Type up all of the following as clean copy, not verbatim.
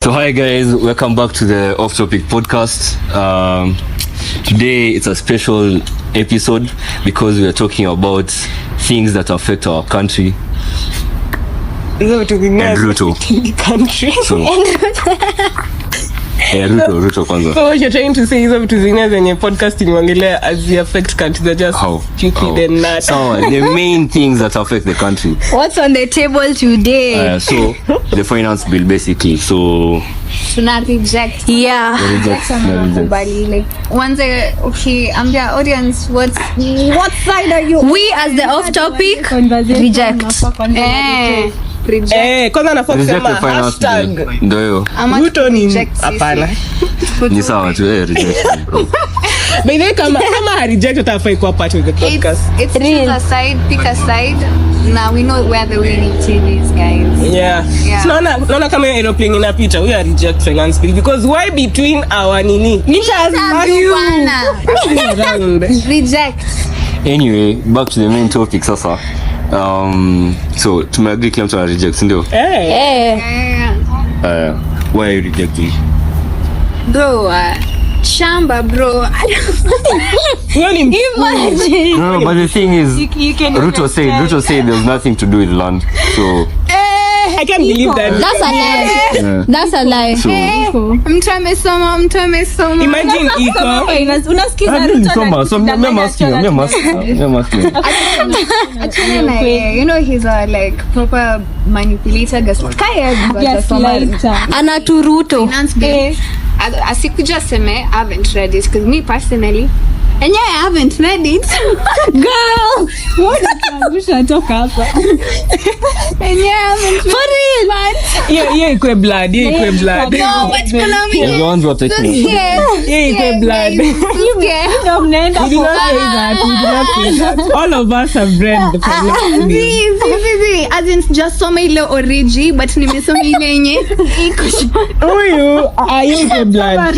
So hi guys, welcome back to the Offtopick Podcast. Today it's a special episode because we are talking about things that affect our country. And Ruto. Country. Ruto kwanza. So what you're trying to say is that zenye podcasting wangelea as they affect country, they're just stupid and not. So the main things that affect the country. What's on the table today? So the finance bill basically. So Tuna reject. Yeah. Like once okay, I'm the audience. What side are you? We as the off topic reject. Kwanza nafaa kusema hashtag. Ndio. Ruto ni hapana. Ni sawa tu rejection bro. By the way, kama reject utafai kwa part of the podcast. It's real. Pick a side. Now we know where the winning team is, guys. Yeah. So naona kama aeroplane inapita, we are reject finance bill because why between our nini? Reject. Anyway, back to the main topic sasa. So tumeagree kila mtu ana reject ndio? Why are you rejecting? Bro, shamba bro. Imagine. No, but the thing is, Ruto said there's nothing to do with land. So I can't believe that. That's a lie. yeah. That's a lie. So Mtu amesoma. Imagine iko. Unasikiza You know he's a like proper manipulator gaslighter. Anaturuto. Finance bill. Asikuja seme I haven't read it because me personally and yeah, I haven't read it. Girl, what we should talk about? And yeah, I haven't read for real. Yeah, ikwe blood. No, but the ones who are taking ikwe blood. You don't We did not say that. All of us have read the finance bill. See. As in just so my little origi, but nimesoma ile yenye iko. Huyu ikwe blood.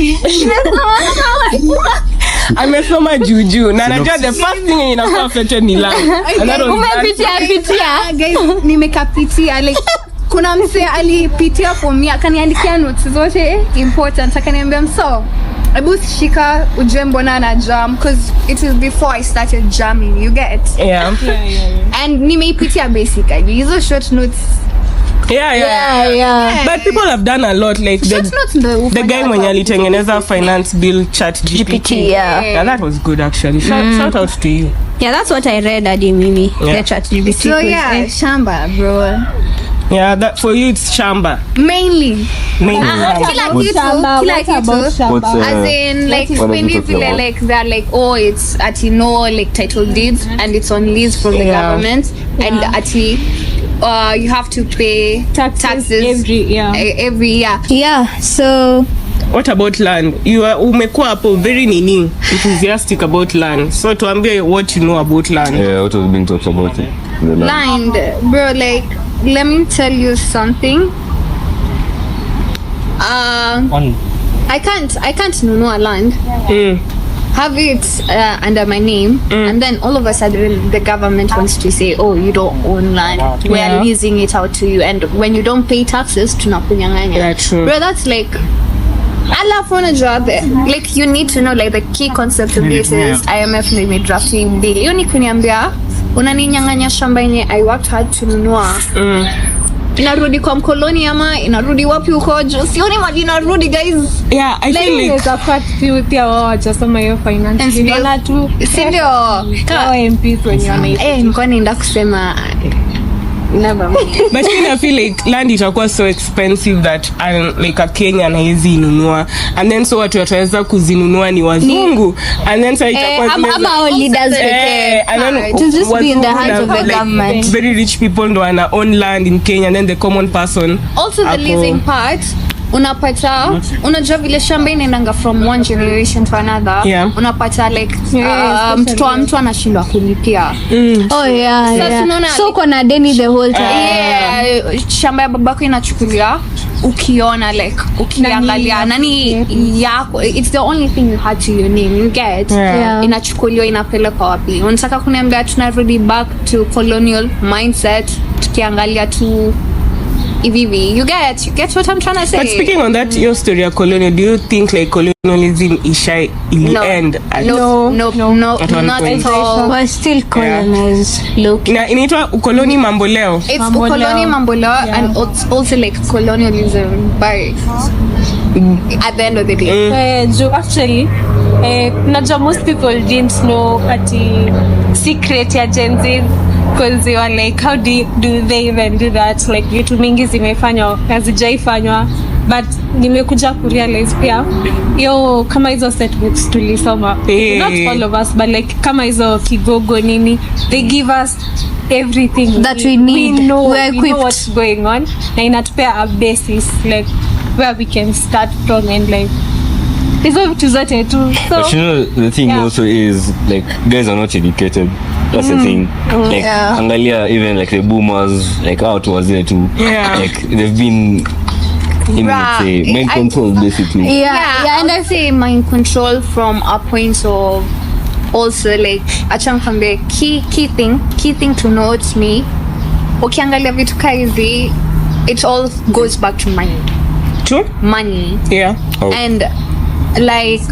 Amesoma juju na najua the first thing inafaa affected ni land. umepitia. Guys, nimekapitia like kuna mse alipitia for me akaniandikia notes zote important akaniambia so Abu shika ujue mbona na jam because it is before I started jamming, you get? Yeah. And nimeipitia basically hizo short notes. Yeah. But people have done a lot like the guy mwenye alitengeneza finance bill chat GPT. Yeah, that was good actually. Shout out to you. Yeah, that's what I read at Mimi. The chat GPT. So yeah, shamba bro. Yeah, that for you it's shamba. Mainly. Kila kitu. As in like many vile like they're like it's ati no like title deeds and it's on lease from the government and ati you have to pay taxes every year. Yeah, so what about land? You are umekuwa hapo very enthusiastic about land. So tuambie what you know about land. Yeah, what was being talked about it? Land, bro, like let me tell you something. I can't nunua land. Have it under my name and then all of a sudden the government wants to say you don't own land, we are leasing it out to you and when you don't pay taxes tunakunyang'anya. That's true. Bro, that's like alafu unajua like you need to know like the key concept of this is IMF nime drafting bill. Hiyo ni kuniambia unaninyang'anya shamba yenye I worked hard to nunua. Inarudi kwa mkoloni ama inarudi wapi huko juu? Sioni maji inarudi guys. Yeah, I feel like it's a part pia wao wasoma hiyo finance. Ndio tu. Si ndio? Kwa MPs wenye wanaishi. Nilikuwa naenda kusema never mind. but I feel like land itakuwa so expensive that like a Kenyan haizi inunua and then so watu wataweza kuzinunua ni wazungu and then so itakuwa ama all leaders and then to just be in the hands of the government. Very rich people ndo wana own land in Kenya and then the common person also the leasing part unapata unajua vile shamba inaendanga from one generation to another. Unapata like mtu anashindwa kulipia. So kuna deni the whole time. Shamba ya babako inachukulia ukiona like ukiangalia nani yako, it's the only thing you had to your name, you get. Inachukuliwa inapelekwa wapi? Unataka kuniambia tunarudi back to colonial mindset tukiangalia tu ivivi. You get what I'm trying to say? But speaking on that, your story of colonial, do you think like colonialism is end? No, not at all. We're still colonized. Look. Na inaitwa ukoloni mamboleo. It's ukoloni mamboleo and it's also like colonialism by at the end of the day. Actually, najua most people didn't know ati secret ya Gen Z, because they were like, how do they even do that? Like vitu mingi zimefanywa hazijaifanywa, but nimekuja kurealize pia yo kama hizo setbooks tulisoma, not all of us but like kama hizo kigogo nini, they give us everything that we need. We know equipped. what's going on na inatupea a basis like where we can start from and like hizo vitu zote tu. So but you know the thing also is like guys are not educated. That's the thing. Like angalia even like the boomers, like out was there too. Like they've been in mind control basically. And I say mind control from a point of also like achankambe key thing to note me. Ukiangalia vitu hizi, it all goes back to money. And like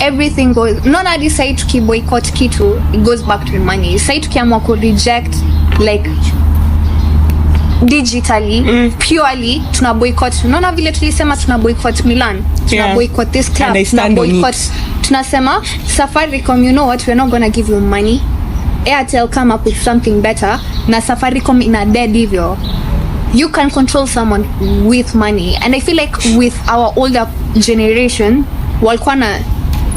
everything goes not at this side to boycott kitu, it goes back to money. Side tukiamua ku reject like digitally purely tuna boycott. Unaona vile tulisema tuna boycott Milan, tuna boycott this club, tuna boycott, tunasema Safaricom, you know what, we're not gonna give you money. Airtel come up with something better na Safaricom ina dead hivyo. You can control someone with money, and I feel like with our older generation walikuwa na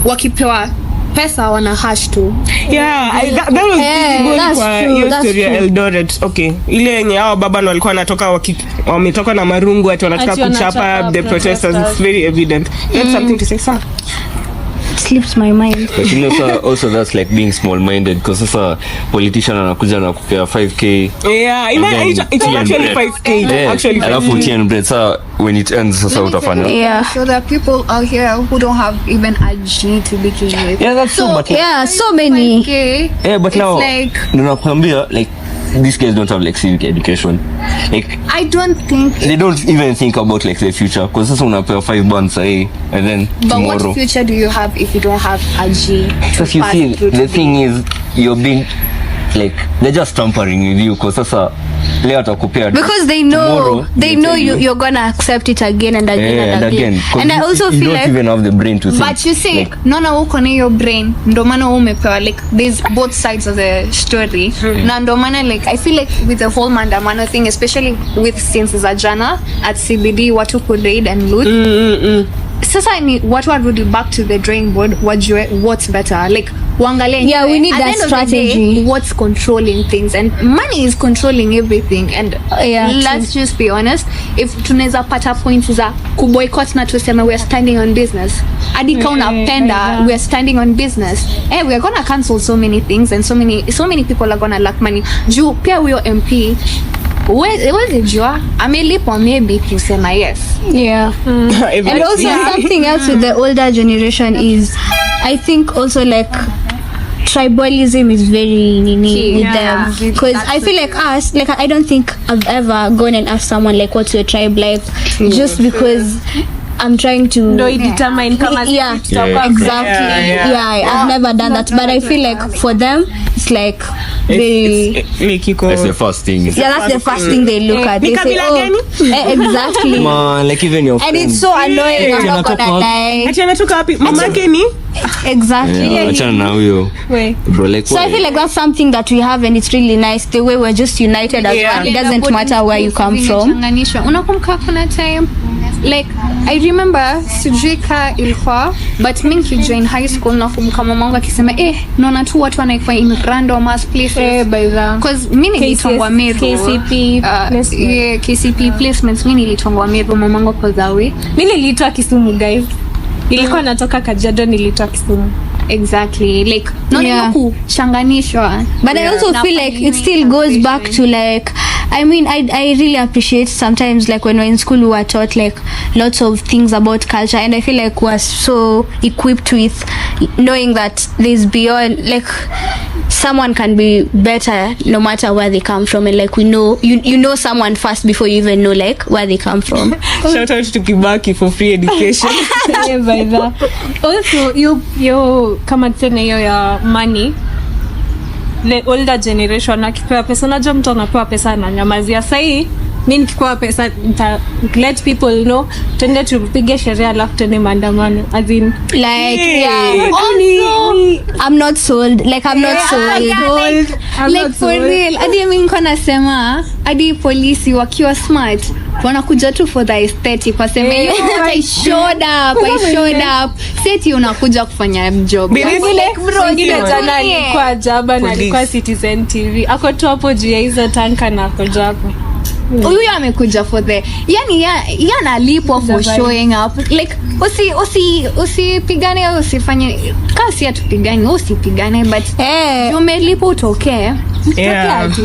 wakipewa pesa wana hash tu. That was visible kwa hiyo story ya Eldoret. Okay, ile yenye hao baba ndo walikuwa wanatoka wametoka na marungu ati wanataka kuchapa the protesters. It's very evident. You have something to say, sir? Slips my mind. But you know sir, also that's like being small minded, because sasa politician anakuja na kupea 5k. It's actually 5k actually. Alafu 10 bread sir, when it ends sasa utafanya. So there are people out here who don't have even a G to begin with. That's so but so many. But now like nakwambia like these guys don't have like civic education. Like I don't think they don't even think about like the future, because sasa unapewa 5 months and then but tomorrow. What future do you have if you don't have a G? So you see, the thing is you're being like they're just tampering with you, because sasa leo atakupea because they know you're gonna accept it again and again and again. And I also feel you don't even have the brain to think. But you see, like, nona uko na your brain ndo maana umepewa like there's both sides of the story. Na ndo maana like I feel like with the whole Maandamano thing, especially with since za jana at CBD watu could raid and loot. Sasa ni watu warudi back to the drawing board, wajue what's better, like wangalie we need that strategy. What's controlling things, and money is controlling everything. And let's just be honest, if tunaweza pata points za kuboycott na tuseme we are standing on business, hadi kauna penda we are standing on business, we are gonna cancel so many things, and so many people are gonna lack money. Juu pia huyo MP wezi jua amelipwa maybe kusema yes. And also something else with the older generation is I think also like tribalism is very with them, because I feel like us, like I don't think I've ever gone and asked someone like what's your tribe like, just because I'm trying to determine exactly. I've never done that, but I feel like for them it's like that's the first thing. That's the first thing they look at. They say, exactly. Man, like even your friend. And it's so annoying. I'm not gonna lie. Exactly. Achana na huyo. Bro, like so I feel like that's something that we have, and it's really nice the way we're just united as one. It doesn't matter where you come from. Unakumbuka kuna time like I remember sijika ilikuwa, but mimi kijoin high school nakumbuka mamangu akisema naona tu watu wanaikuwa in random ass places because mimi nilitongwa Meru KCP placements. Mimi nilitongwa Meru, mamangu kwa zawi. Mimi nilitoa Kisumu guys, nilikuwa natoka Kajiado, nilitoa Kisumu. Exactly, like not kuchanganishwa. But I also feel like it still goes back to like, I mean, I really appreciate sometimes like when we're in school we were taught like lots of things about culture, and I feel like we're so equipped with knowing that there's beyond, like someone can be better no matter where they come from, and like we know you know someone first before you even know like where they come from. Shout out to Kibaki for free education. Yeah, by that. Also you kama tena hiyo ya money, the older generation akipewa pesa, unajua mtu anapewa pesa na nyamazia. Sasa mimi nikipewa pesa let people know, twende tupige sheria alafu twende maandamano, as in Like also, I'm not sold. Like I'm not sold. Like for real. Hadi mimi niko nasema hadi polisi wakiwa smart wanakuja tu for the aesthetic, waseme I showed up. Seti unakuja kufanya job. Ile jana alikuwa Jaba na alikuwa Citizen TV. Ako tu hapo juu ya hizo tanka na ako hapo. Huyu amekuja for the yana lipo for showing up. Like usipigane, usifanye kasi ya tupigane, usipigane, but umelipo utokee. Yeah. But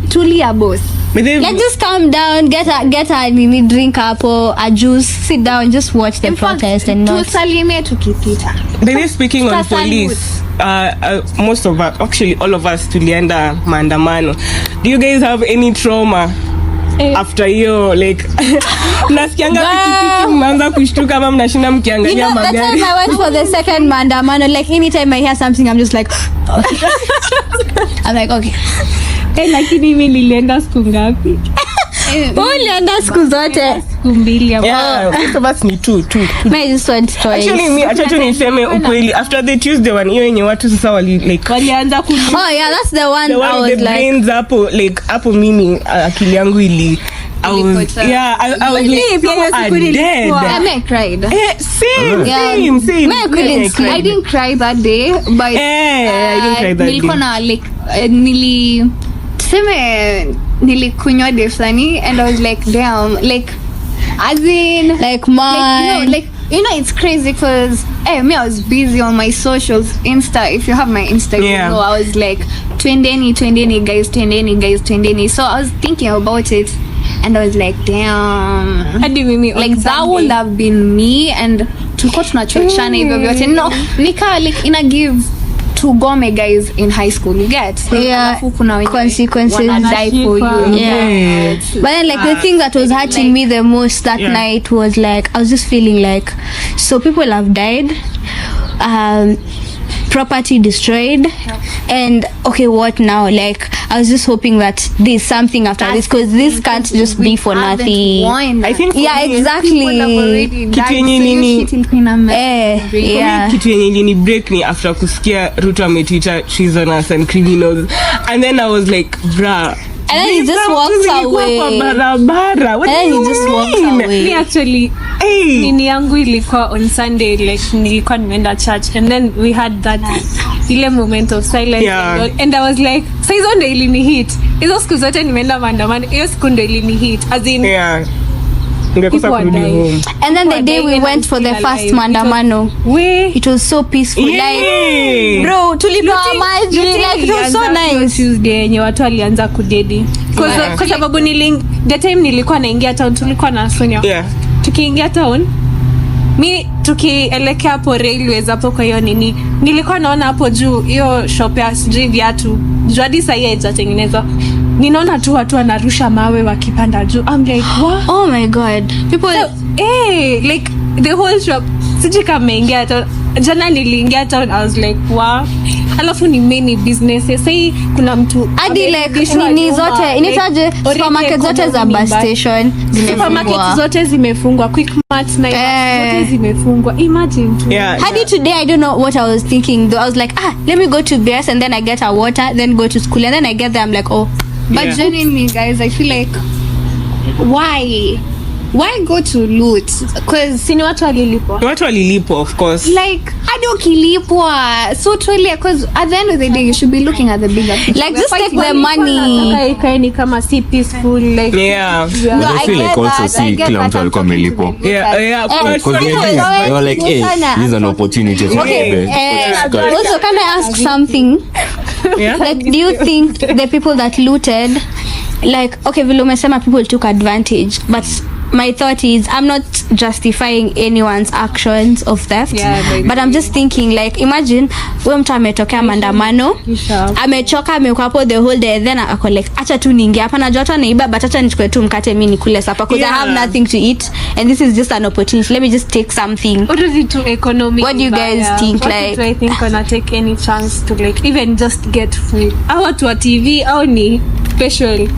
tulia boss. Like just calm down, get a drink up or a juice, sit down, just watch the protest and not. Tusalimie tukipita. Maybe speaking on police, most of us, actually all of us, tulienda maandamano. Do you guys have any trauma after hiyo, like nasikianga pikipiki mnaanza kushtuka kama mnashinda mkiangalia magari? The time I went for the second maandamano, like anytime I hear something I'm just like I'm like okay. Lakini mimi nilienda siku ngapi? Ulienda siku zote? Siku 2 hapo. Yeah, basi ni two. I just want to actually me acha tu niseme ukweli, after the Tuesday one hiyo yenye watu sasa walianza ku oh yeah, that's the one I was the like brains hapo mimi akili yangu ili I was dead. I cried. Same. I didn't cry that day, but I didn't cry that day. Nilikuwa na like nilikunywa defani, and I was like damn, like as in like man, like you know it's crazy because me I was busy on my socials, Insta. If you have my Instagram, you know I was like twendeni guys. So I was thinking about it, and I was like damn, like that would have been me, and tulikuwa tunachochana hivyo vyote. No, nika like ina give to gome guys in high school, you get consequences die for you. Yeah. But then like the thing that was hurting me the most that night was like I was just feeling like, so people have died, property destroyed, and okay, what now? Like I was just hoping that there's something after this, because this can't just be for nothing. I think exactly. Kitu yenye ni break me after kusikia Ruto ametuita treasonous and criminals, and then I was like bruh, and then he just walks away. Me actually nini yangu ilikuwa on Sunday, like nilikuwa nimeenda church, and then we had that ile moment of silence, and I was like saizo ndo ilini hit hizo siku zote nimeenda maandamano, hiyo siku ndo ilini hit as in and then the day we went for the first maandamano, it was so peaceful, like bro tulipewa maji, like it was so nice. Tuesday yenye watu walianza kudedi kwa sababu the time nilikuwa naingia town, tulikuwa na Sonia, tukiingia town mi tukielekea hapo railways hapo, kwa hiyo nini nilikuwa naona hapo juu hiyo shop ya sijui viatu jadi sasa haijatengenezwa, ninaona tu watu wanarusha mawe wakipanda juu. I'm like what? Oh my god, people like the whole shop. Sijui kama ingia town jana, niliingia town, I was like wow. Alafu ni many businesses sasa, kuna mtu hadi like nini zote initaje, supermarket zote za bus station supermarket zote zimefungwa, Quickmart na zote zimefungwa. Imagine hadi today I don't know what I was thinking though. I was like let me go to BS and then I get a water, then go to school, and then I get there I'm like but genuinely guys I feel like why go to loot? Because sini watu walilipwa of course, like hadi ukilipwa so totally, because at the end of the day you should be looking at the bigger picture. Like just take the money. Kaini kama si peaceful, like I feel like also see kila mtu alikuwa amelipwa. Because they were like this is an opportunity. Also can I ask something? Like do you think the people that looted, like okay vile umesema people took advantage, but my thought is, I'm not justifying anyone's actions of theft, but I'm just thinking, like, imagine huyo mtu ametokea maandamano, amechoka, amekuwa hapo the whole day, then ako like, acha tu niingie hapa, najua watu wanaiba, but acha nichukue tu mkate mimi nikule sapa, because I have nothing to eat and this is just an opportunity, let me just take something. What is it to economy? What do you guys think? What like, do I think gonna take any chance to like even just get food? Watu wa TV au ni special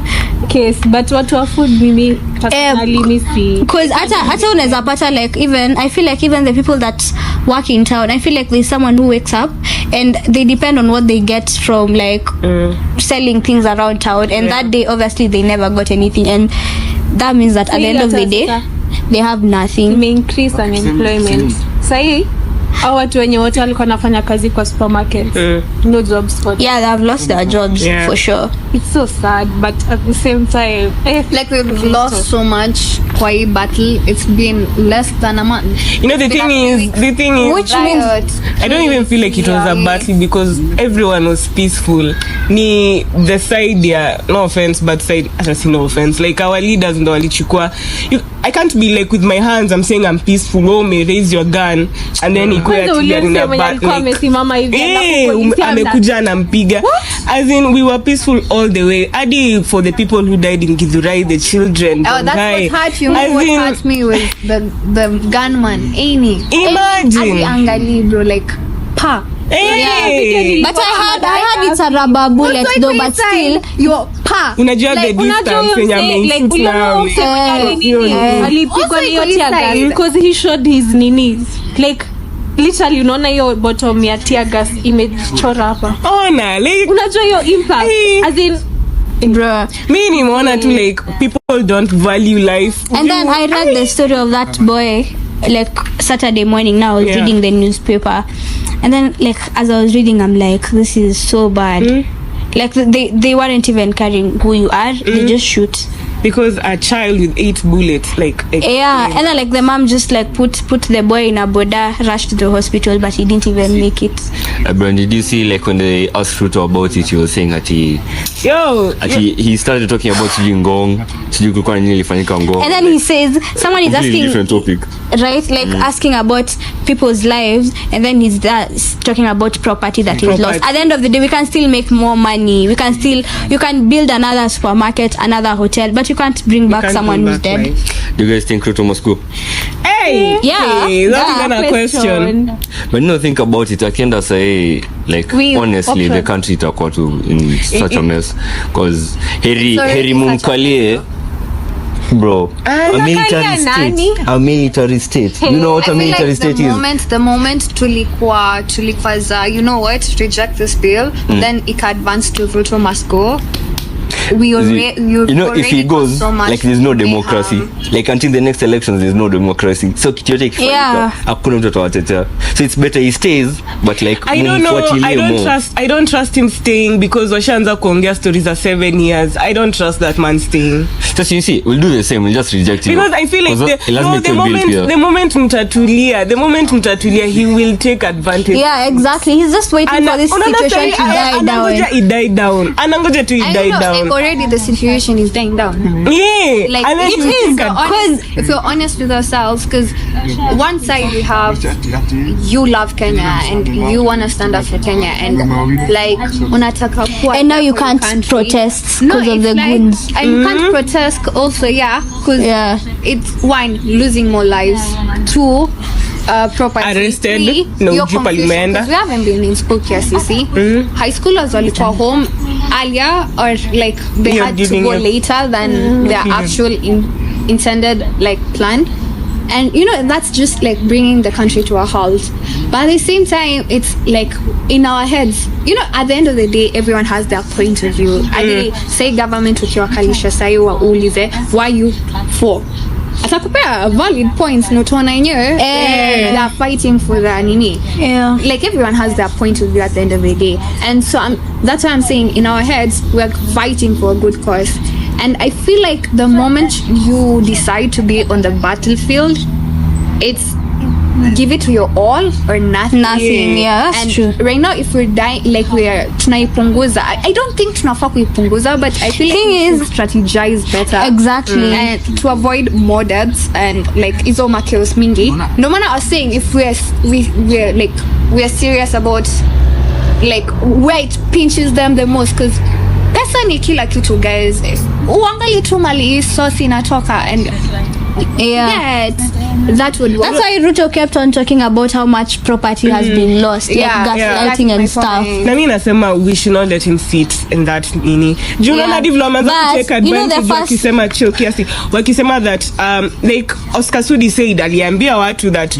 case, but watu wa food mimi personally missy, because hata unaweza pata like, even I feel like even the people that work in town, I feel like there's someone who wakes up and they depend on what they get from like selling things around town, and that day obviously they never got anything, and that means that at the end of the day they have nothing. May increase unemployment. Sahi watu wenye wote walikuwa nafanya kazi kwa supermarket, no jobs for them. Yeah, they have lost their jobs for sure. It's so sad, but at the same time, like we've lost so much kwa hii battle. It's been less than a month. You know, the thing is which means I don't even feel like it was a battle because everyone was peaceful. Ni the side, no offense, but side, no offense, like our leaders ndo walichukua. I can't be like with my hands I'm saying I'm peaceful, oh may raise your gun and then amekuja anampiga, as in we were peaceful all the way. Adi for the people who died in Githurai, the children. Oh, that's what hurt you. What hurt me was the gunman. Imagine. Angali bro, like pa. Hey. But I heard it's a rubber bullet though, but still your pa. Unajua the distance when alipigwa hiyo tear gas because he showed his knees, like literally unaona hiyo bottom ya tear gas imechora hapa. Ona like unajua hiyo impact as in bro, me nimeona tu like people don't value life. And then I read the story of that boy like Saturday morning. Now I was reading the newspaper, and then like as I was reading I'm like, this is so bad. Like they weren't even caring who you are, they just shoot. Because a child with 8 bullets, like and then like the mom just like put the boy in a boda, rushed to the hospital, but he didn't even make it. Brand, did you see like when they asked Ruto about it, he was saying that he started talking about ngong, and then he says someone is asking different topic, right, like asking about people's lives, and then he's talking about property that is lost. At the end of the day, we can still make more money, you can build another supermarket, another hotel, but you can't bring back someone who's dead. Right. Do you guys think Ruto must go? Hey, that's a question. But no, think about it. I can't say like honestly the country itakuwa tu in such a mess because heri mumkalie bro, a military state. You know what a military state is? The moment tulikuwa you know what, reject this bill, then it advanced to Ruto must go. If he goes like there's no democracy, like until the next elections there's no democracy, so hakuna mtu atawatetea, so it's better he stays, but like I don't trust him staying because washaanza kuongea stories za 7 years. I don't trust that man staying. Just you see, we'll do the same, we'll just reject him because I feel like the moment mtatulia he will take advantage. Yeah, exactly, he's just waiting for this situation to die down. Anangoja tu die down. Already the situation is dying down. Yeah, like it is. If we're honest with ourselves, because one side we have you love Kenya and you want to stand up for Kenya, and like unataka kuwa, and now you can't protest because of the goons, and you can't protest also because it's one, losing more lives, 2 property arrested, we haven't been in school KCC. High schoolers walikuwa home earlier, or like they had to go later than their actual intended like plan, and you know that's just like bringing the country to a halt. But at the same time, it's like in our heads, you know, at the end of the day everyone has their point of view. I say government ukiwakalisha sahi waulize why you for atakupea valid points, no tuona yenyewe they are fighting for the nini. Like everyone has their point of view at the end of the day, and so that's why I'm saying in our heads we're fighting for a good cause. And I feel like the moment you decide to be on the battlefield, it's give it to your all or nothing. Yeah, that's and true. Right now, if we're dying, like we're tunaipunguza, I don't think tunafaa kuipunguza, but I feel Thing like we is- should strategize better. Exactly. And to avoid more deaths and like izo makeos mingi. No matter I was saying, if we're serious about like where it pinches them the most, because pesa ni kila kitu, guys. Uangali tu mali source inatoka, and that would work. That's why Ruto kept on talking about how much property has been lost, like gaslighting and stuff. Na mimi nasema we should not let him sit in that nini. Juna development take advantage wakisema chio kiasi. Wakisema that like Oscar Sudi said aliambia watu that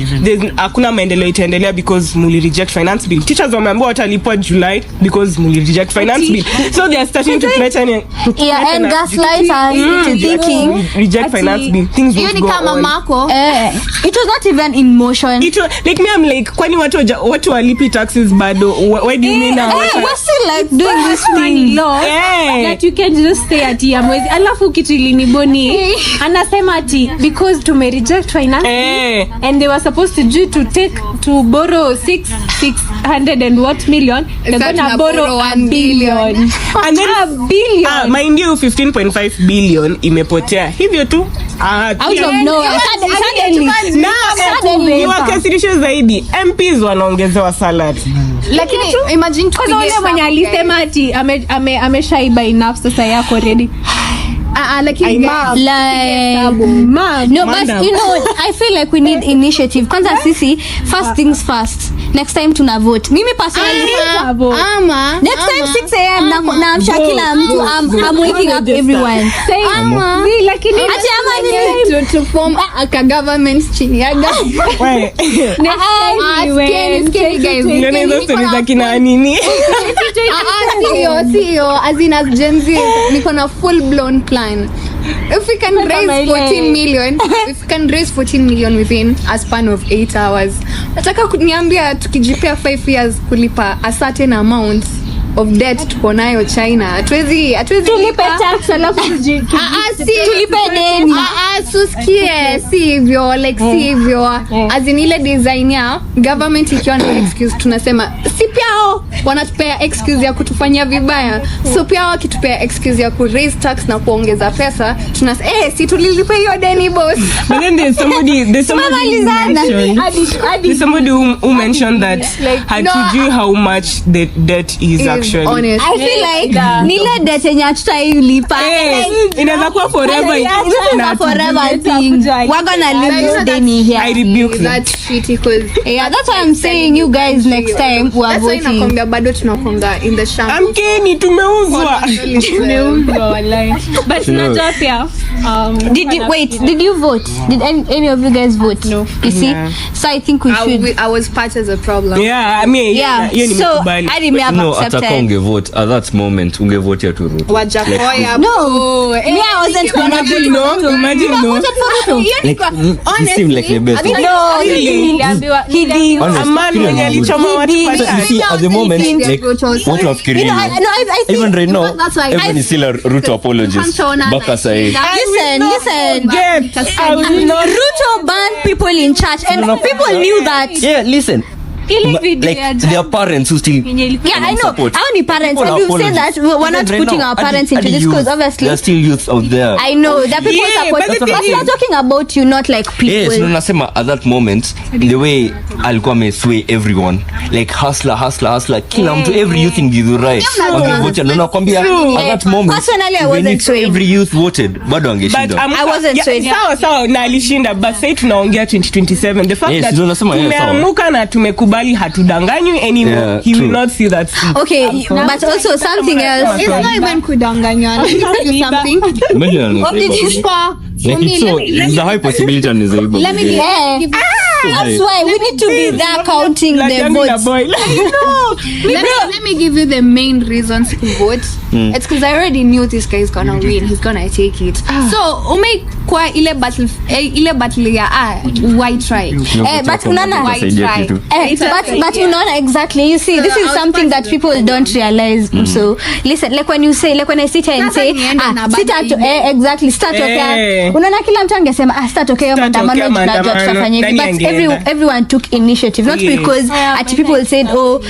hakuna maendeleo itaendelea because muli reject finance bill. Teachers wameambiwa watalipwa July because muli reject finance bill. So they are starting to threaten and gaslight us into thinking reject finance bill. Things will go kama on. Mako. It was not even in motion. It was, like me, I'm like, kwani watu walipi taxes bado? Why do you mean now? We're still like doing this funny thing. law that you can just stay at ya mwezi. Alafu kitu iliniboni anasema ati because to reject finance and they were supposed to borrow 600 and what million, they're gonna borrow 1 billion. And then a billion. Mind you, 15.5 billion imepotea hivyo tu. Out of nowhere. Suddenly. Ni wakasirisho zaidi. MPs wanaongezewa salary. Lakini imagine kwa sababu yule mwenye alisema ati ameshaiba enough sasa yako already. Lakini no, but you know, I feel like we need initiative. Kwanza sisi, first things first. Next time tuna vote. Mimi personally next time 6 a.m. naamsha kila mtu. I'm waking up everyone. Lakini ati ama to form a government chini ya CEO as in as Gen Z niko na full blown plan. If we can raise 14 million within a span of 8 hours, nataka kuniambia tukijipea 5 years kulipa a certain amount of debt tuko nayo China, tulipe tax alafu tulipe deni. Susikie si hivyo, like si hivyo, as in ile design ya government ikiwa na excuse tunasema si piao wanatupea excuse ya kutufanyia vibaya, so pia wakitupea excuse ya ku raise tax na kuongeza pesa tunasema si tulilipa hiyo deni boss. But then there's somebody who mentioned that hatujui how much the debt is actually. Honest. I feel like nile debt yenye hatutailipa. Inaweza kuwa forever. Forever thing. We're gonna leave this deni here. I rebuke that shit because that's why I'm saying you guys next time we are voting. Nakwambia bado tunakonga in the shamba. Amkeni tumeuzwa. But najua pia did you vote? Did any of you guys vote? No. You see? So I think we should. I was part of the problem. Yeah, I mean, so I didn't ataka ungevote at that moment ungevote to Ruto. Wajakoya. No. Me, I wasn't gonna imagine no. Like, he seemed like the best. No, he did. A man mwenye alichoma watu So you see, at the moment, like, what you have carried, I think even right now, that's why everyone is still a Ruto apologist. Baka say, listen. Ruto banned people in church, and people knew that. yeah, listen. Like their parents who still I know. support. How many parents? And you say that we're not putting our parents into this because obviously there are still youth out there. I know that people support. But we're talking about you, not like people. Yes, no, nasema at that moment the way alikuwa amesway everyone, like hustler, kila mtu, every youth in Githurai wangevote. Na nakwambia at that moment personally I wasn't swayed. Every youth voted, bado angeshinda. I wasn't swayed. Sawa na alishinda, but say tunaongea 2027. The fact that tumeamuka na tumekubali hatudanganywi anymore, he will not see that. Okay, but also something else. It's not even kudanganywa. Something. What did you score? Like it's a high possibility and able. Let me give that's why we need to be there counting the votes. Let me give you the main reasons to vote. It's because I already knew this guy is gonna win. He's gonna take it. So kwa ile battle ya why try but unaona but unaona exactly, you see, this is something that people don't realize. So listen, like when you say, like when I sit here and say exactly start okay, unaona kila mtu angesema start okay maandamano tunajua tutafanya hivi, but everyone took initiative, not because people said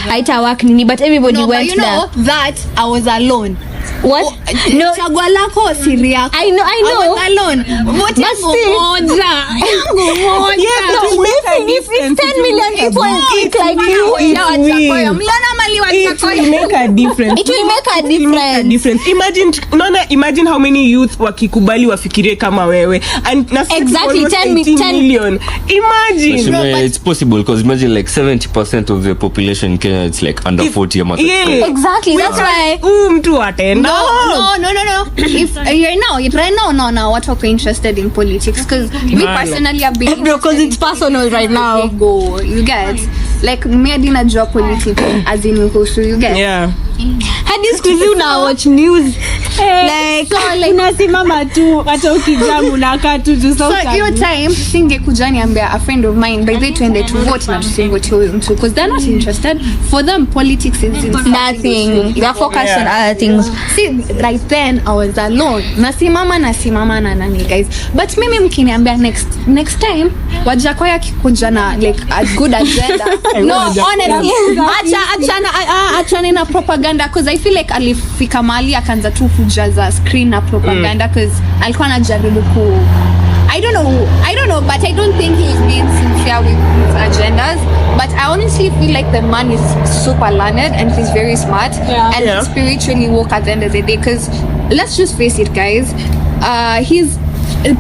haita work nini, but everybody went there. You know that I was alone. What? No. Chagua lako siri yako. I know. I was alone. What is moja? If 10 million people eat like you, it will make a difference. It will make a difference. Imagine how many youth wakikubali wafikirie kama wewe, and exactly 10 million. Imagine. It's possible, because imagine like 70% of the population in Kenya, it's like under 40 or exactly. That's why mtu atenda. No. If right now, what are interested in politics? Because me personally, I've been because it's personal right now. Go, you get like me. I didn't job politics as in you get. Yeah. Hadi squeeze una watch news. Like unasimama tu hata ukijamu na katu tu so your time singekuja niambia a friend of mine by the twende to vote na tusingote huyo mtu, because they're not interested. For them politics is nothing. They're focused on other things. See, right then I was alone. Nasimama na nani guys, but mimi mkiniambia next time wajakoya kikuja na like a good agenda. No, honestly, acha na propaganda, because I feel like alifika mali akaanza tu kujaza screen na propaganda, because alikuwa anajaribu ku I don't know, but I don't think he's being sincere with his agendas. But I honestly feel like the man is super learned and he's very smart and spiritually woke at the end of the day. Because let's just face it, guys, he's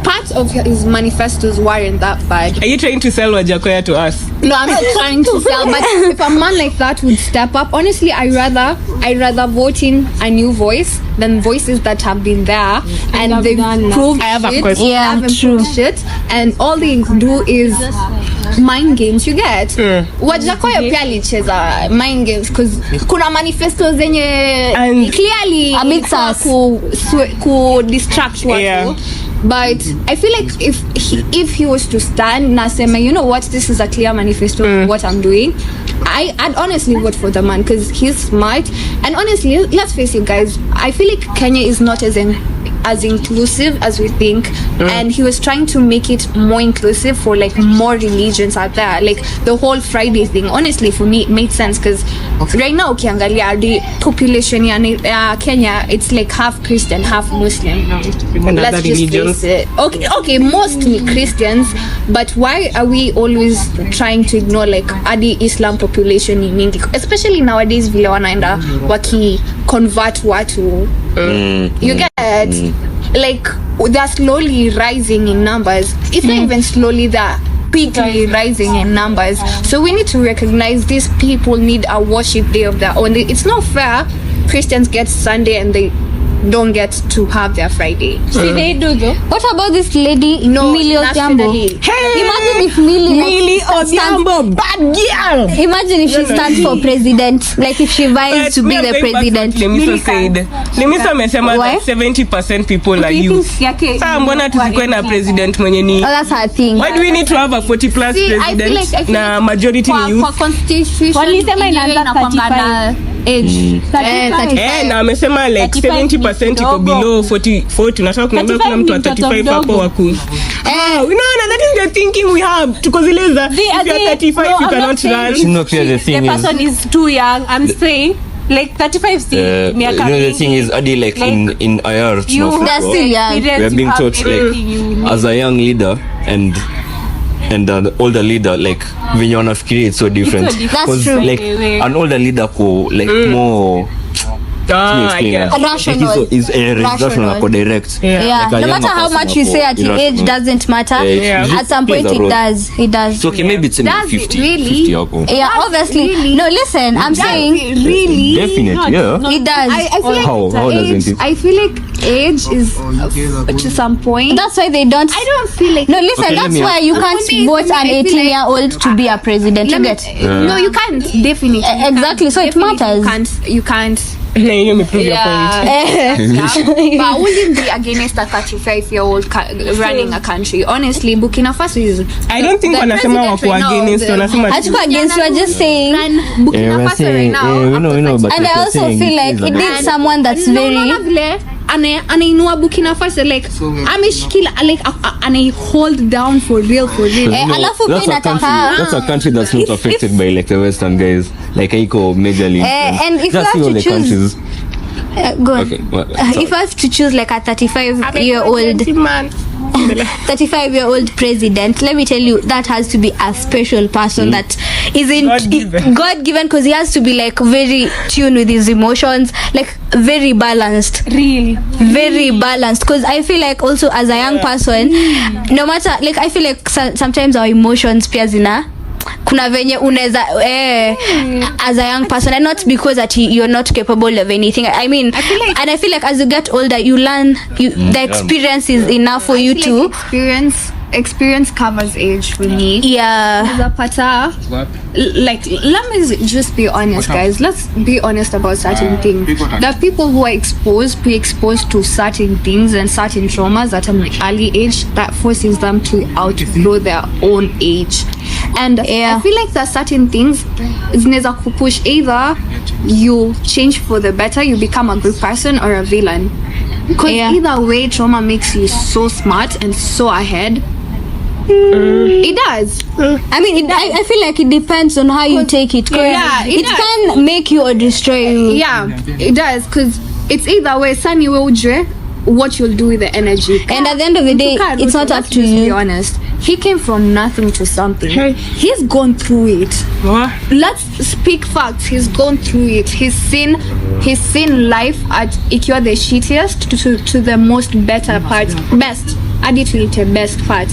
part of his manifestos weren't that bad. Are you trying to sell Wajakoya to us? No, I'm not trying to sell, but if a man like that would step up, honestly, I rather vote in a new voice than voices that have been there and they've proved shit. Yeah, true. Shit, and all they do is mind games. You get Wajakoya pia alicheza mind games, because kuna manifesto zenye clearly ku distract watu. But I feel like if he was to stand na sema, you know what, this is a clear manifesto of what I'm doing, I'd honestly vote for the man, because he's smart. And honestly, let's face it, guys, I feel like Kenya is not as inclusive as we think, and he was trying to make it more inclusive for like more religions out there. Like the whole Friday thing, honestly, for me it made sense, because right now ukiangalia the population ya Kenya, it's like half Christian, half Muslim. Let's just face it. Okay, mostly Christians, but why are we always trying to ignore like adi Islam population in India, especially nowadays vile wanaenda waki convert watu. You get like they're slowly rising in numbers. It's not even slowly, they're quickly rising in numbers. So we need to recognize these people need a worship day of their own. It's not fair Christians get Sunday and they don't get to have their Friday. See, they do though. What about this lady, Millie Odhiambo? Hey, imagine if Millie Odhiambo, bad girl. Imagine if she stands for president, like if she vies to be the president. Lemisa amesema that 70% people are youth. Sasa mbona tusikwe na president mwenye ni? Oh, that's her thing. Why do we need to have a 40 plus president na majority ni youth? For constitution, walisema inaanza 35 age. Na amesema like 70% iko below 40. Tunataka kuambia kuna mtu wa 35 hapo waku. Unaona, that is the thinking we have. Tukozileza, if you are 35 you cannot run. The person is too young. I'm saying like 35 still. The thing is, Adi, like in IR, they're still young. We are being taught like as a young leader and an older leader, like when you're on a screen, it's so different. That's true. Like an older leader like more rational. Is rational, direct. Yeah. Like no matter how much you say at your age doesn't matter. At some point it does. So okay, maybe it's 50. Really? 50 yeah, obviously. Really? No, listen, I'm saying really. Definitely, yeah. It does. I feel like how doesn't it? I feel like age is to some point. That's why they don't. I don't feel like. No, listen. That's why you can't vote an 18-year-old to be a president. You get? No, you can't. Definitely. Exactly. So it matters. You can't. You may prove your point. But I wouldn't be against a 35-year-old running a country. Honestly, Burkina Faso is. I don't think wanasema wako against. Wanasema hatuko against. We're just saying. Burkina Faso right now. We know, but and I also feel like it needs someone that's very. Anainua Burkina Faso like ameshikila like ana hold down for real. Alafu pia that's a country that's not affected by like the Western guys, like Aiko majorly. And if that's you have to choose, go on. Okay, well, if I have to choose like a 35-year-old president, let me tell you, that has to be a special person that isn't God given, because he has to be like very tuned with his emotions, like very balanced, very balanced. Because I feel like also as a young person, no matter, like I feel like sometimes our emotions pia zina kuna venye unaweza as a young person, and not because that you're not capable of anything. I mean, I feel like as you get older, you learn, the experience is enough for you to experience covers age for me. Like, let me just be honest, guys. Let's be honest about certain things. There are people who are pre-exposed to certain things and certain traumas at an early age that forces them to outgrow their own age. And I feel like there are certain things zinaweza kupush, either you change for the better, you become a good person, or a villain. Because either way, trauma makes you so smart and so ahead. It does. I mean, I feel like it depends on how you take it. It can make you or destroy you. Yeah, it does. Because it's either way. Sunny will what you'll do with the energy. And at the end of the day, it's not up to you. Be honest. He came from nothing to something. He's gone through it. What? Let's speak facts. He's gone through it. He's seen life at ikiwa the shittiest to the most better part. Best. Add it to the best part.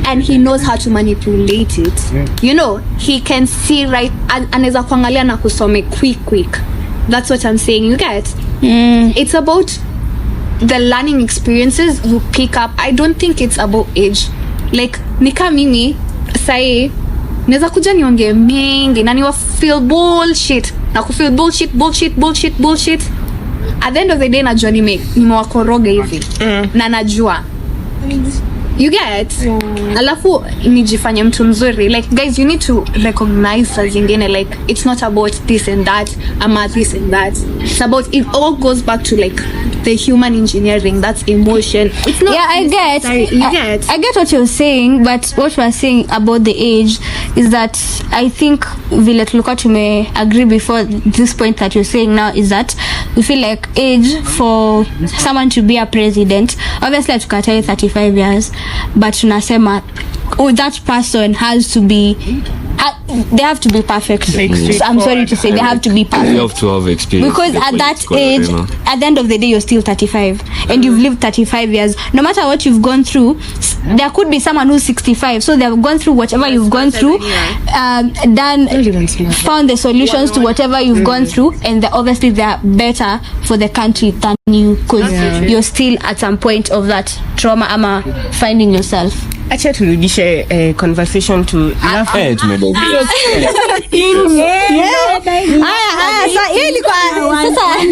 And he knows how to manipulate it. You know, he can see right, anaweza kuangalia na kusome quick. That's what I'm saying. You get? It's about the learning experiences you pick up. I don't think it's about age. Like, nika mimi sai naweza kuja niongee mingi na niwa feel bullshit na ku feel bullshit. At the end of the day najua nimewakoroga hivi na najua. You get? Alafu nijifanye mtu mzuri. Like, guys, you need to recognize as zingine, like, it's not about this and that, this and that. It's about, it all goes back to like the human engineering, that's emotion. It's not. Yeah, I get. I get what you're saying, but what we're saying about the age is that I think vile tulikuwa tume agree before this point that you're saying now is that we feel like age for someone to be a president, obviously tukatae 35 years, but tunasema that person has to be they have to be perfect. So I'm sorry to say, they have to be perfect. You have to have experience. Because at that age, at the end of the day, you're still 35 and you've lived 35 years. No matter what you've gone through, there could be someone who's 65, so they've gone through whatever you've gone through, found the solutions to whatever you've gone through, and obviously they're better for the country than you, because you're still at some point of that trauma ama finding yourself. Acha turudishe conversation to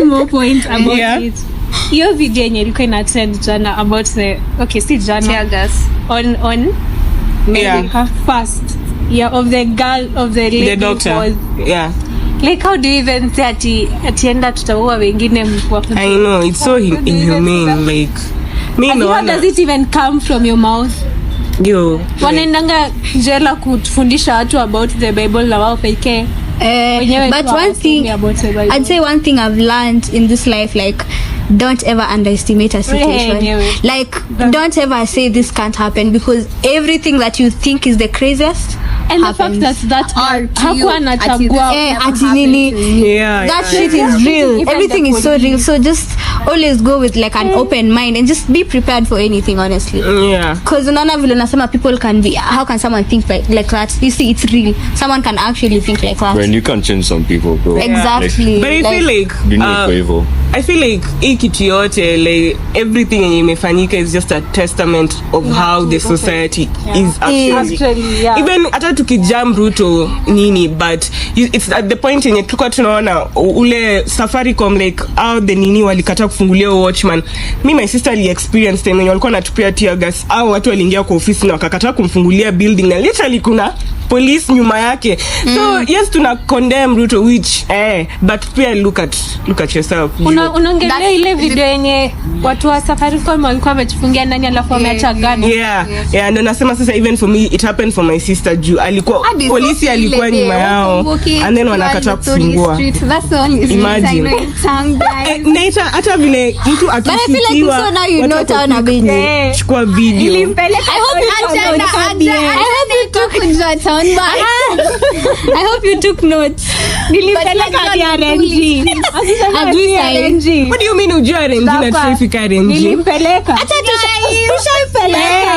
more point about it. Your video yenye ilikuwa ina trend jana about the on her first of the girl of the lady, the doctor was, like, how do you even say atienda tutaua wengine mkwa? I know, it's so inhumane. Like, me no, how does it even come from your mouth? Wanaendanga jela kufundisha watu about the Bible na wao pekee. But one thing, I'd say one thing I've learned in this life, like, don't ever underestimate a situation. Like, don't ever say this can't happen, because everything that you think is the craziest and happens. The fact that hakuwa anachagua that shit is real. Everything is so real. So just always go with like an open mind and just be prepared for anything, honestly. Because unaona vile nasema people can be, how can someone think like that? You see, it's real. Someone can actually think like that. When you can't change some people, bro. Exactly. But I feel like kitu yote, like, everything imefanyika is just a testament of how the society is actually. Even at tukijam Ruto nini, but it's at the point yenye tulikuwa tunaona ule Safaricom like how the nini walikata kufungulia watchman. My sister ali experience time when walikuwa natupia tear gas au watu waliingia kwa ofisi na wakakataa kumfungulia building na literally kuna police nyuma yake. So yes, tuna condemn Ruto which but pia look at yourself. Unaongelea ile video yenye watu wa Safaricom walikuwa wamejifungia ndani alafu wameacha gani? Yeah, ndio nasema sasa even for me it happened for my sister juu alikuwa polisi alikuwa nyuma yao and then wanakataa kufungua. That's the only imagine naita hata vile mtu atusikiwa chukua video. I hope you took notes. Nilipeleka RNG. What do you mean ujua RNG na traffic RNG? Nilipeleka. Acha tushapeleka.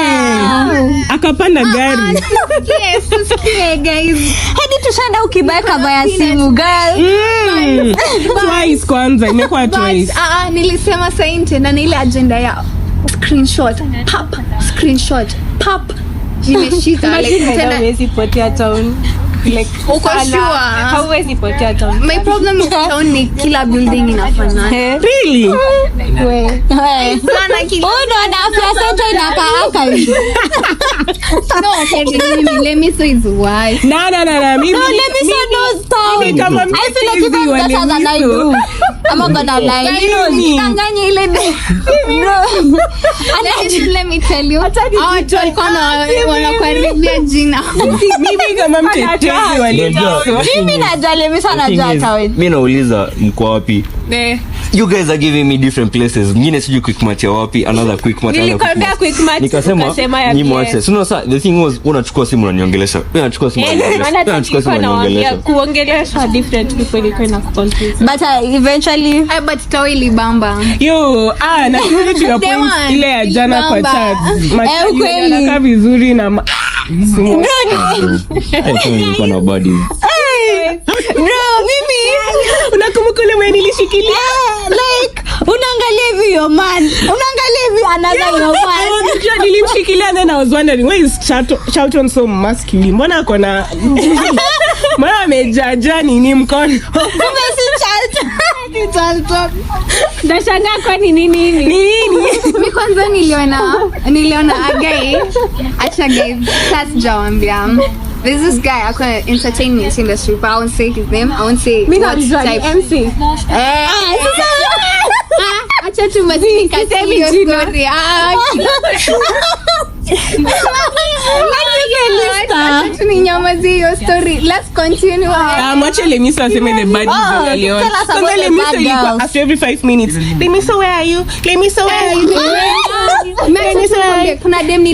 Akapanda gari. Yes, guys. Hadi tushaenda ukibaka baya simu girl. Twice kwanza, imekuwa twice. Nilisema sainte na ile agenda ya screenshot. Pop. Nimeshika like tena hawezi potea town. Like uko sure hawezi potea town. My problem with town ni kila building inafanana. Really? Sana kila. Na afya center inakaaka hivi. No, let me say is why. No, mimi. No, let me say no stop. I feel like even better than I do. I'm not gonna lie. Nitanganya ile day. Let me tell you. Wanakaribia jina. Mimi kama mtetezi mimi najali mimi sana jata wewe. Mimi nauliza mko wapi? You guys are giving me different places. Mwingine sijui quick match ya wapi, another quick match. Nilikwambia quick match. Nikasema ni mwache. So no sir, the thing was unachukua simu unaniongelesha. Mimi nachukua simu unaniongelesha. Kuongelesha different people ilikuwa na confuse. But eventually but tawili bamba. Yo, na kitu cha point ile ya jana kwa chat. Ukweli. Anakaa vizuri na nilikuwa na body. Bro, mimi unakumbuka ile mwenye nilishikilia like unaangalia hivi your man. Unaangalia hivi another your man. Nilimshikilia and then I was wondering why is Charlton so masculine? Mbona ako na mbona amejaja nini mkono? Kumbe si Charlton. Nashangaa kwa nini? Mimi kwanza niliona guy. Acha guys, that's Jawambia. There's this guy I call entertainment industry, but I won't say his name. I won't say what type. MC. Acha tu mazika semi story. Story. Let's continue. Mwache Lemiso aseme the bad news. Kwanza Lemiso ilikuwa after every 5 minutes. Lemiso, where are you? Lemiso, where are you? Kuna dem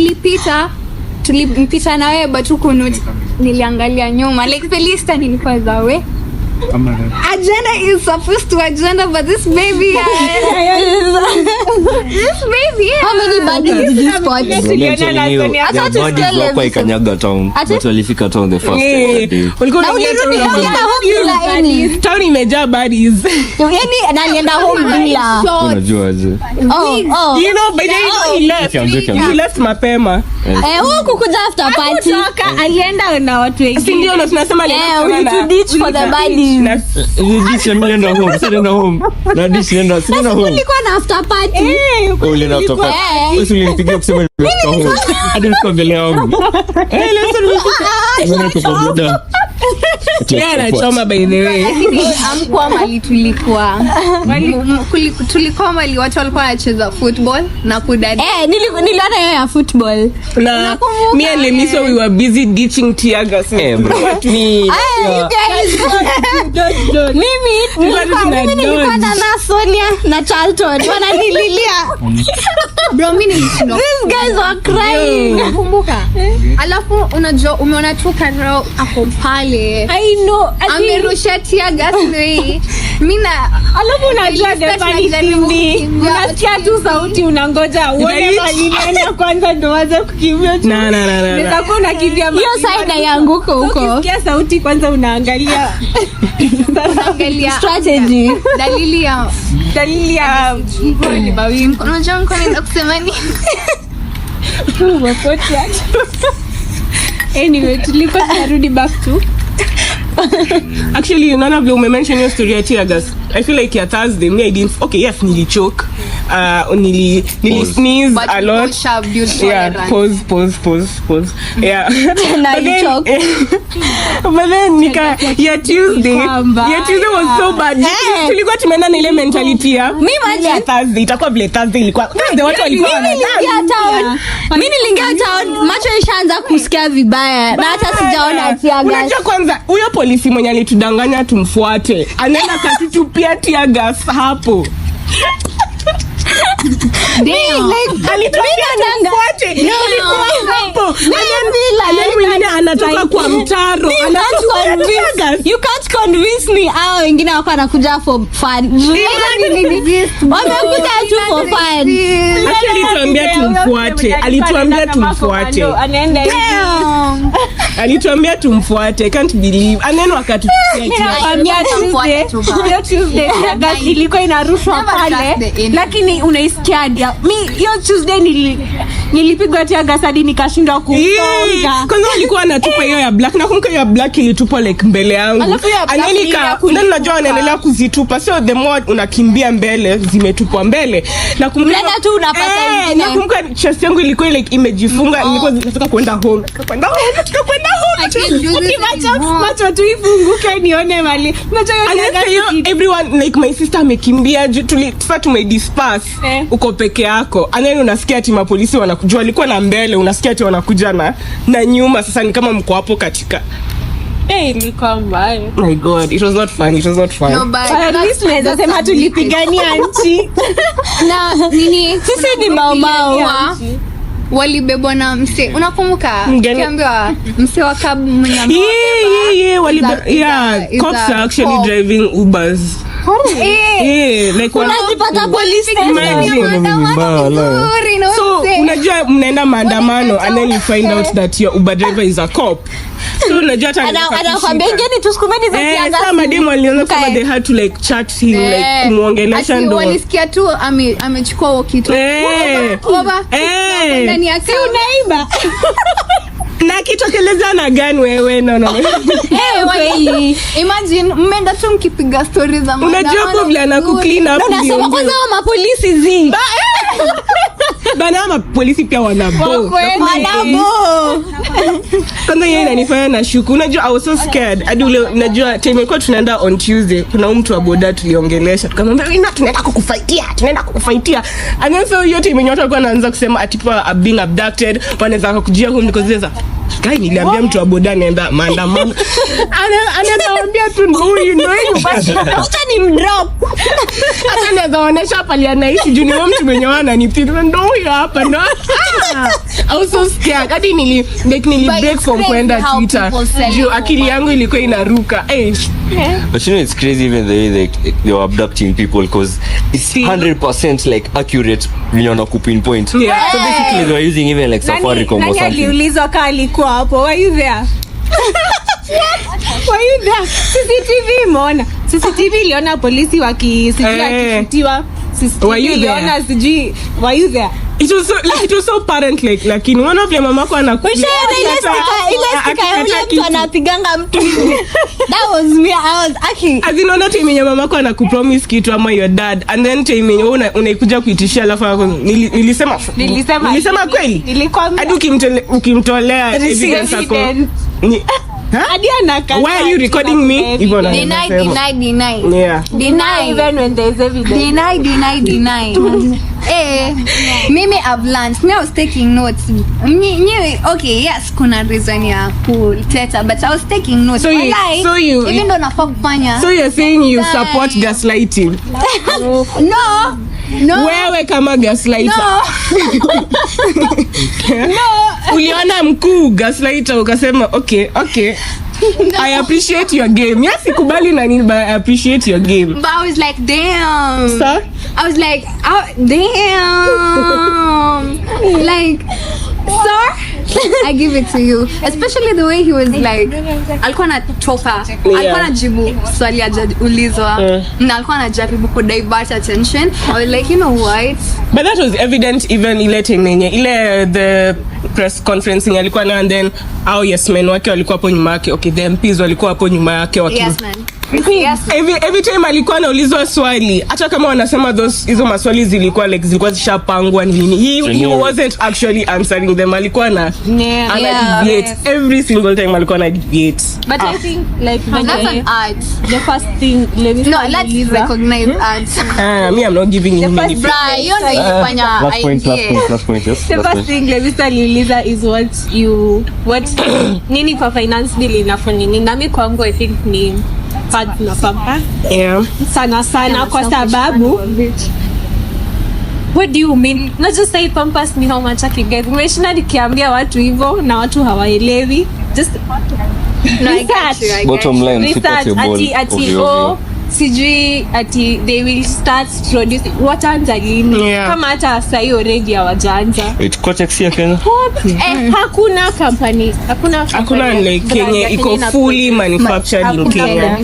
tulimpita na wewe but huko niliangalia nyuma like the list nilikuwa zawe. Agenda is supposed to agenda, but this baby how many bodies did you spot? Hata tusikie kwa ikanyaga town. Watu walifika town the first day. Ulikuwa town imejaa bodies. Yani analienda home bila. Unajua aje? You know by the way he left mapema. Huko kuja after party. Alienda na watu wengi. Si ndio tunasema alienda to ditch for the bodies. Dish nenda home. Sasa home. Na dish nenda home. Ulikuwa na after party. Ule na after party. Wewe ulinipigia kusema home. Hadi nikaongelea home. Mimi tukoboda. Yeah, choma by the way. Amkuwa mali tulikuwa mali watu walikuwa wanacheza football na kudadi. Niliona yeye ya football. Na me and Lemiso we were busy ditching tear gas. You guys. Mimi nilikuwa na Sonia na Charlton wananililia. Bro, mimi nilishinda. These guys were crying. Nakumbuka. Alafu unajua umeona tu Karol ako pale. I know. Amerusha tear gas hii. Mimi alafu unajua the funny thing. Unasikia tu sauti unangoja uone nini kwanza ndo waanze kukimbia. Na. Unaweza kuona kimbia. Hiyo side yanguko huko. Ukisikia sauti kwanza unaangalia. Strategy. Dalili ya ni bawim. Unajua mko nenda kusema nini? Anyway, tulikuwa tunarudi back to actually none of you mentioned your story at tear gas. I feel like your Thursday me I didn't yes nilichoke nili sneeze but a lot. Yeah, pause. Yeah. Now you choke. But then nika ya Tuesday was so bad. Tulikuwa tumeenda na ile mentality ya imagine Thursday itakuwa vile Thursday ilikuwa the watu walikuwa mimi niliingia town macho ishaanza kusikia vibaya na hata sijaona tear gas. Unajua kwanza huyo polisi mwenye alitudanganya tumfuate anaenda katutupia tear gas hapo. Anatoka kwa mtaro. You can't convince me. Hao wengine wako anakuja for fun. Wamekuja tu for fun. Alituambia tumfuate. I can't believe. Aneno akatutia. Tuesday ilikuwa inarushwa pale. Lakini unaisikia hiyo Tuesday nilipigwa tear gas hadi nikashindwa kufunga. Kwanza alikuwa anatupa hiyo ya black. Nakumbuka hiyo ya black ilitupa like mbele yangu. Ananika unajua anaendelea kuzitupa. So the more unakimbia mbele zimetupwa mbele. Nakumbuka tu unapata ingine. Nakumbuka chest yangu ilikuwa like imejifunga. Nilikuwa nataka kwenda home. Macho tu ifunguke nione mali. Everyone like my sister amekimbia tulifaa tumedisperse uko peke yako. Anani unasikia ati mapolisi wanakujua walikuwa na mbele unasikia ati wanakuja na nyuma sasa ni kama mko hapo katika ilikuwa mbaya. My God, it was not fun. No, but at least naweza sema tulipigania nchi. Na nini sisi ni maumau walibebwa na mse unakumbuka kiambiwa mse wa cab mnyama cops are actually driving Ubers. Like unajipata police so unajua mnaenda maandamano and then you find out that your Uber driver is a cop. So unajua anakwambia ngeni tusukumeni za kiaga. Kama demo aliona kama they had to like chat him like kumuongelesha ndo. Walisikia tu amechukua wakito. Baba. Ndani yake unaiba. Na kitokeleza na gani wewe no. Imagine mmeenda tu mkipiga stories za maandamano. Unajua problem anaku clean up. Unasema kwanza wa mapolisi zi. Bana mapolisi pia wanabo. Kwanza yeye ananifanya na shuku. Unajua I was so scared. Hadi ule unajua time ilikuwa tunaenda on Tuesday. Kuna mtu wa boda tuliongelesha. Tukamwambia tunaenda kukufaitia. And then so yote imenyota alikuwa anaanza kusema ati people are being abducted. Wanaweza kujia home because there's Kai niliambia mtu wa boda nienda maandamano. Anaambia tu ndio basi. Acha ni mdrop. Hata naweza onesha pale anaishi juu ni mtu mwenye ananipiga ndio huyo hapa ndo. I was so scared. Hadi nili break from kwenda Twitter. Juu akili yangu ilikuwa inaruka. But you know it's crazy even the way they were abducting people because it's 100% like accurate when you're not pinpoint. Yeah. So basically they were using even like Safaricom or something. Aliulizwa kama alikuwa hapo. Were you there? Were you there? CCTV imeona. CCTV iliona polisi wakifutiwa. Were you there? Were you there? It was so parent like in one of your mamako anakuja. Ile mtu anapiganga mtu. That was me. I was actually azinaona time yenye mamako anakupromise kitu ama your dad and then time yenye unaikuja kuitishia alafu nilisema kweli. Hadi ukimtolea evidence yako. Why are you recording me? Deny. Yeah. Deny even when there is evidence. Deny. Mimi I've learned. I was taking notes. Okay, yes, kuna reason ya kuteta, but I was taking notes. So you even though nafaa kufanya. So you're saying you support gaslighting? No. Wewe kama gaslighter. No. Uliona mkuu gaslighter ukasema okay. I appreciate your game. Yes, ikubali na nini, but I appreciate your game. But I was like, damn. Sir? I was like, damn. Like, sir? I give it to you. Especially the way he was like, alikuwa anatoka, alikuwa anajibu swali hajaulizwa, na alikuwa anajaribu ku divert attention. I was like, you know what? But that was evident even ile tenye ile the press conference alikuwa na, and then yes men wake walikuwa hapo nyuma yake. Okay, the MPs walikuwa hapo nyuma yake waki. Yes man. Yes. Every time alikuwa anaulizwa swali, hata kama wanasema hizo maswali zilikuwa zishapangwa nini, he wasn't actually answering them. Alikuwa na deviate every single time, alikuwa na deviate. But I think like that's an art. The first thing, let's recognize art. Me, I'm not giving you many. Last point, yes. The first thing Levista Liliza is what nini kwa finance bill inafanya. Nami kwangu I think ni pads na pampa. Yeah. Sana kwa sababu. What do you mean? Not just say pampas ni how much I can get. Nimeshinda nikiambia watu hivyo na watu hawaelewi. Just bottom line, sijui ati they will start producing wataanza lini kama hata sahi already hawajaanza. It Kotex ya Kenya. Hakuna company like Kenya iko fully manufactured in Kenya.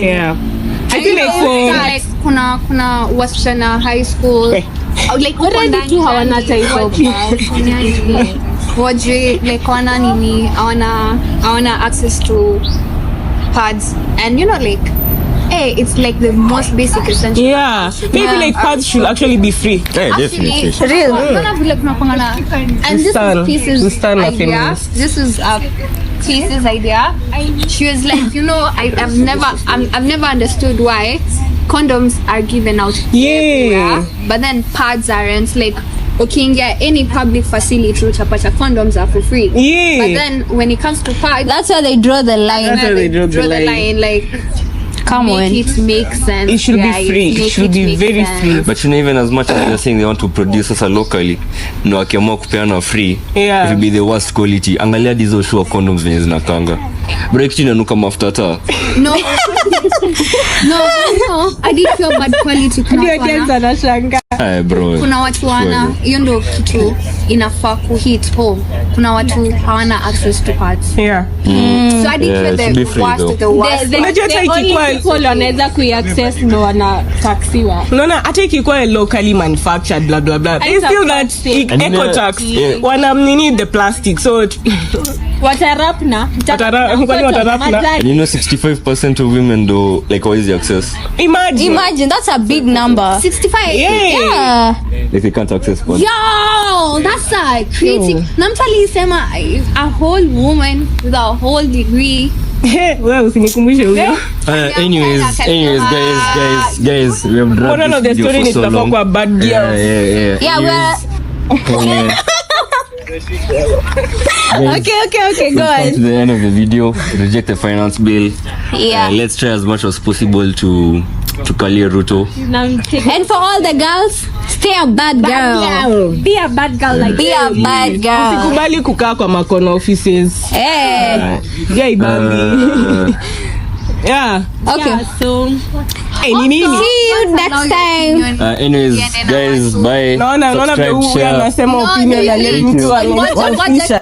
Yeah. I feel like kuna wasichana high school like already tu hawana taifa wajui like wana nini hawana access to pads, and you know like it's like the most basic essential. Yeah, maybe like pads should actually be free. Definitely. Real. And this is Peace's idea. This is Peace's idea. She was like, you know, I've never understood why condoms are given out everywhere, but then pads aren't. Like, ukiingia any public facility utapata condoms are for free. But then when it comes to pads, that's where they draw the line. That's where they draw the line. Like, come on, it makes sense. It should be free. It should be very free. But you know, even as much as they're saying they want to produce us locally, no akiamua kupeana free, it will be the worst quality. Angalia dizo show condoms venye zinakanga. Break chini nuka mafuta ta. No. I did feel bad quality. Bro. Kuna watu wana hiyo ndo kitu inafaa kuhit home. Kuna watu hawana access to pads. So I did feel the worst. The only people wanaweza kuiaccess ndo wana taxiwa. Unaona hata ikikuwa locally manufactured blah blah blah. They feel that eco tax wana need the plastic, so watarapna. And you know 65% of women do like always access. Imagine that's a big number. 65. Yeah. Like they can't access one. Yo, that's crazy. Namtali sema a whole woman with a whole degree. Well, usinikumbushe huyo. Anyways, guys, we have dragged one of the story is for bad girls. Yeah, Okay, go on. To the end of the video, reject the finance bill. Yeah. Let's try as much as possible to Kalia Ruto. And for all the girls, stay a bad girl. Be a bad girl like Be a bad girl. Usikubali kukaa kwa makono offices. Yeah. Okay. Yeah, so see you next time. Anyways, guys, bye. No, Subscribe, share. opinion.